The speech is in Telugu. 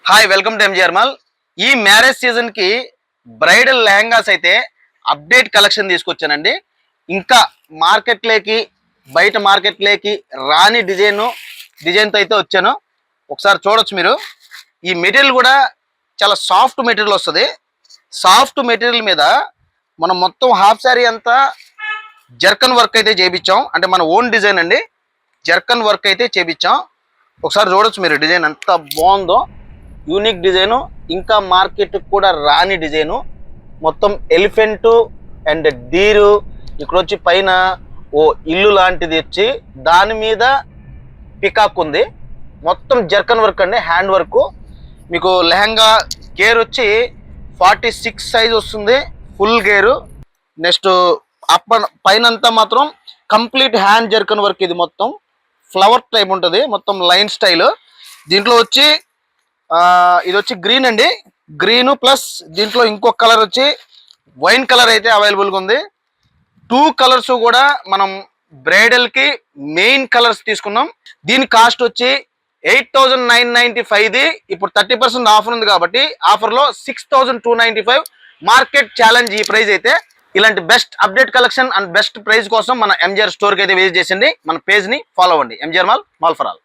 Hi welcome to MGR mall. ఈ మ్యారేజ్ సీజన్ కి బ్రైడల్ లెహంగాస్ అయితే అప్డేట్ కలెక్షన్ తీసుకొచ్చానండి. ఇంకా మార్కెట్లోకి బయట మార్కెట్లోకి రాని డిజైన్తో అయితే వచ్చాను. ఒకసారి చూడొచ్చు మీరు. ఈ మెటీరియల్ కూడా చాలా సాఫ్ట్ మెటీరియల్ వస్తుంది. సాఫ్ట్ మెటీరియల్ మీద మనం మొత్తం హాఫ్ శారీ అంతా జర్కన్ వర్క్ అయితే చేయించాం. అంటే మన ఓన్ డిజైన్ అండి. జర్కన్ వర్క్ అయితే చేయించాం. ఒకసారి చూడొచ్చు మీరు, డిజైన్ ఎంత బాగుందో. యూనిక్ డిజైను, ఇంకా మార్కెట్ కూడా రాని డిజైను. మొత్తం ఎలిఫెంటు అండ్ డీరు, ఇక్కడ వచ్చి పైన ఓ ఇల్లు లాంటిది వచ్చి దాని మీద పికాక్ ఉంది. మొత్తం జర్కన్ వర్క్ అండి, హ్యాండ్ వర్క్. మీకు లెహంగా గేర్ వచ్చి 46 సైజ్ వస్తుంది, ఫుల్ గేరు. నెక్స్ట్ పైనంతా మాత్రం కంప్లీట్ హ్యాండ్ జర్కన్ వర్క్. ఇది మొత్తం ఫ్లవర్ టైప్ ఉంటుంది, మొత్తం లైన్ స్టైల్. దీంట్లో వచ్చి ఇది వచ్చి గ్రీన్ అండి, గ్రీన్ ప్లస్ దీంట్లో ఇంకొక కలర్ వచ్చి వైన్ కలర్ అయితే అవైలబుల్గా ఉంది. 2 కలర్స్ కూడా మనం బ్రైడల్కి మెయిన్ కలర్స్ తీసుకున్నాం. దీని కాస్ట్ వచ్చి 8,995. ఇప్పుడు 30% ఆఫర్ ఉంది కాబట్టి ఆఫర్లో 6,295 మార్కెట్ ఛాలెంజ్ ఈ ప్రైస్ అయితే. ఇలాంటి best update collection and best price కోసం మన ఎంజిఆర్ స్టోర్కి అయితే విజిట్ చేసింది. మన పేజ్ని ఫాలో అవ్వండి. MGR mall, mall for all.